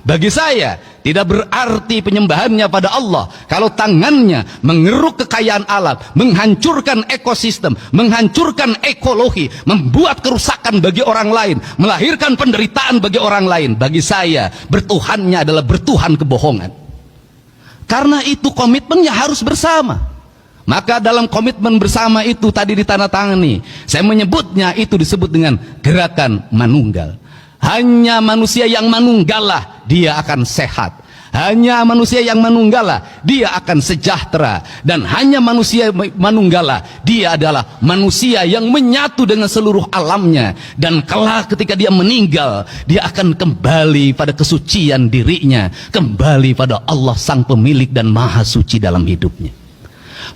Bagi saya, tidak berarti penyembahannya pada Allah kalau tangannya mengeruk kekayaan alam, menghancurkan ekosistem, menghancurkan ekologi, membuat kerusakan bagi orang lain, melahirkan penderitaan bagi orang lain. Bagi saya, bertuhannya adalah bertuhan kebohongan. Karena itu komitmennya harus bersama. Maka dalam komitmen bersama itu tadi ditandatangani, saya menyebutnya itu disebut dengan gerakan manunggal. Hanya manusia yang manunggalah dia akan sehat. Hanya manusia yang manunggalah dia akan sejahtera. Dan hanya manusia manunggalah dia adalah manusia yang menyatu dengan seluruh alamnya. Dan kelak ketika dia meninggal, dia akan kembali pada kesucian dirinya, kembali pada Allah sang pemilik dan maha suci dalam hidupnya.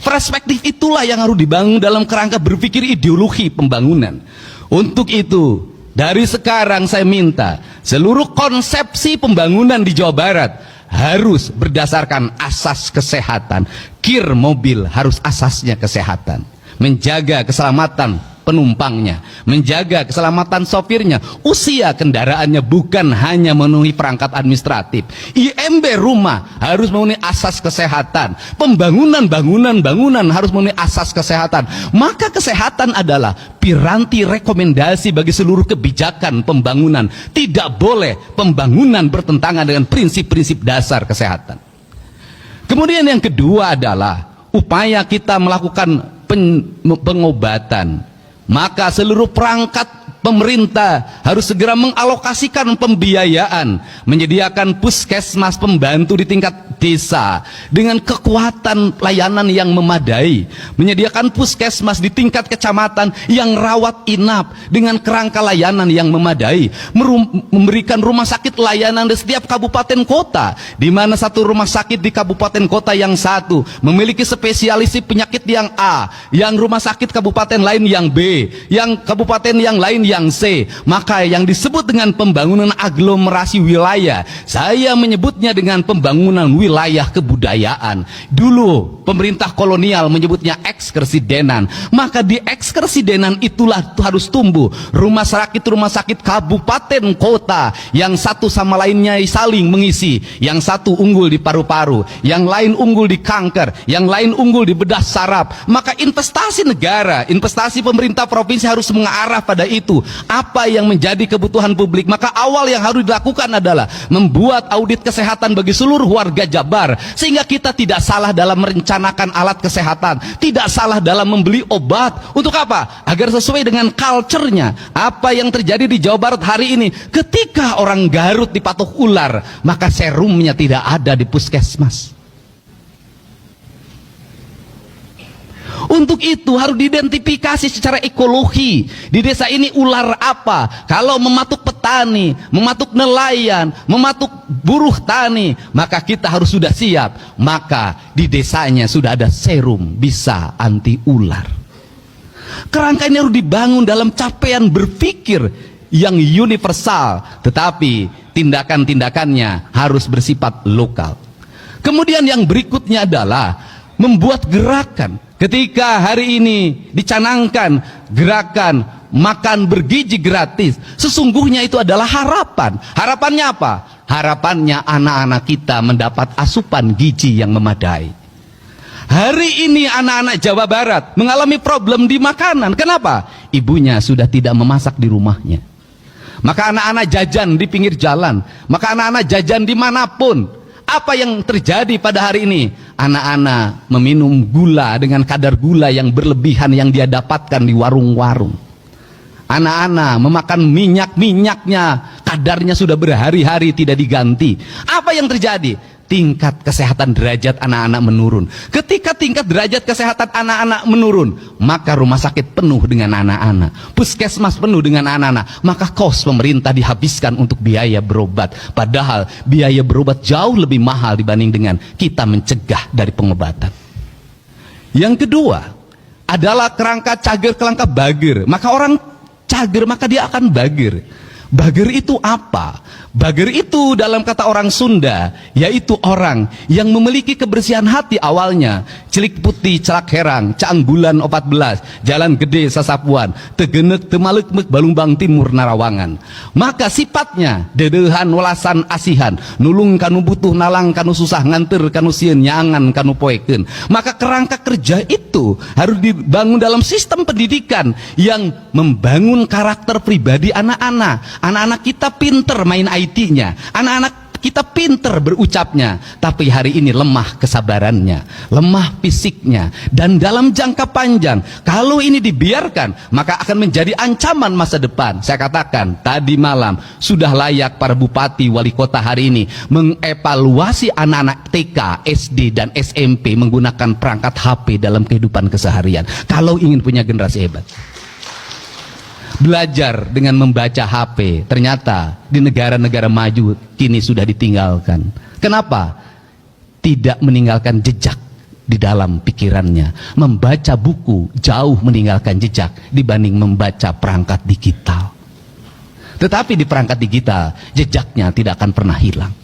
Perspektif itulah yang harus dibangun dalam kerangka berpikir ideologi pembangunan. Untuk itu, dari sekarang saya minta seluruh konsepsi pembangunan di Jawa Barat harus berdasarkan asas kesehatan. Kir mobil harus asasnya kesehatan. Menjaga keselamatan penumpangnya, menjaga keselamatan sopirnya, usia kendaraannya, bukan hanya memenuhi perangkat administratif. IMB rumah harus memenuhi asas kesehatan. Pembangunan bangunan harus memenuhi asas kesehatan. Maka kesehatan adalah piranti rekomendasi bagi seluruh kebijakan pembangunan. Tidak boleh pembangunan bertentangan dengan prinsip-prinsip dasar kesehatan. Kemudian yang kedua adalah upaya kita melakukan pengobatan. Maka seluruh perangkat pemerintah harus segera mengalokasikan pembiayaan, menyediakan puskesmas pembantu di tingkat desa dengan kekuatan layanan yang memadai, menyediakan puskesmas di tingkat kecamatan yang rawat inap dengan kerangka layanan yang memadai, memberikan rumah sakit layanan di setiap kabupaten kota, di mana satu rumah sakit di kabupaten kota yang satu memiliki spesialis penyakit yang A, yang rumah sakit kabupaten lain yang B, yang kabupaten yang lain yang C. Maka yang disebut dengan pembangunan aglomerasi wilayah, saya menyebutnya dengan pembangunan wilayah kebudayaan. Dulu pemerintah kolonial menyebutnya ekskresidenan. Maka di ekskresidenan itulah harus tumbuh rumah sakit kabupaten kota yang satu sama lainnya saling mengisi. Yang satu unggul di paru-paru, yang lain unggul di kanker, yang lain unggul di bedah saraf. Maka investasi negara, investasi pemerintah provinsi harus mengarah pada itu. Apa yang menjadi kebutuhan publik? Maka awal yang harus dilakukan adalah membuat audit kesehatan bagi seluruh warga Jabar, sehingga kita tidak salah dalam merencanakan alat kesehatan, tidak salah dalam membeli obat. Untuk apa? Agar sesuai dengan culture-nya. Apa yang terjadi di Jawa Barat hari ini, ketika orang Garut dipatok ular, maka serumnya tidak ada di puskesmas. Untuk itu harus diidentifikasi secara ekologi. Di desa ini ular apa? Kalau mematuk petani, mematuk nelayan, mematuk buruh tani, maka kita harus sudah siap. Maka di desanya sudah ada serum bisa anti ular. Kerangka ini harus dibangun dalam capaian berpikir yang universal, tetapi tindakan-tindakannya harus bersifat lokal. Kemudian yang berikutnya adalah membuat gerakan. Ketika hari ini dicanangkan gerakan makan bergizi gratis, sesungguhnya itu adalah harapan. Harapannya apa? Harapannya anak-anak kita mendapat asupan gizi yang memadai. Hari ini anak-anak Jawa Barat mengalami problem di makanan. Kenapa? Ibunya sudah tidak memasak di rumahnya. Maka anak-anak jajan di pinggir jalan, maka anak-anak jajan dimanapun. Apa yang terjadi pada hari ini? Anak-anak meminum gula dengan kadar gula yang berlebihan yang dia dapatkan di warung-warung. Anak-anak memakan minyaknya, kadarnya sudah berhari-hari tidak diganti. Apa yang terjadi? Tingkat kesehatan derajat anak-anak menurun. Ketika tingkat derajat kesehatan anak-anak menurun, maka rumah sakit penuh dengan anak-anak, puskesmas penuh dengan anak-anak, maka kos pemerintah dihabiskan untuk biaya berobat. Padahal biaya berobat jauh lebih mahal dibanding dengan kita mencegah dari pengobatan. Yang kedua adalah kerangka cager kerangka bager. Maka orang cager maka dia akan bager. Bager itu apa? Bager itu dalam kata orang Sunda, yaitu orang yang memiliki kebersihan hati awalnya. Cilik putih celak herang, caang bulan 14, jalan gede sasapuan, tegenek temalekmek balumbang timur narawangan. Maka sifatnya dedehan welasan asihan, nulung kanu butuh nalang kanu susah nganter kanu sieun nyangan kanu poeken. Maka kerangka kerja itu harus dibangun dalam sistem pendidikan yang membangun karakter pribadi anak-anak. Anak-anak kita pinter main IT-nya, anak-anak kita pinter berucapnya, tapi hari ini lemah kesabarannya, lemah fisiknya, dan dalam jangka panjang kalau ini dibiarkan maka akan menjadi ancaman masa depan. Saya katakan tadi malam sudah layak para bupati wali kota hari ini mengevaluasi anak-anak TK, SD dan SMP menggunakan perangkat HP dalam kehidupan keseharian kalau ingin punya generasi hebat. Belajar dengan membaca HP ternyata di negara-negara maju kini sudah ditinggalkan. Kenapa? Tidak meninggalkan jejak di dalam pikirannya. Membaca buku jauh meninggalkan jejak dibanding membaca perangkat digital. Tetapi di perangkat digital jejaknya tidak akan pernah hilang.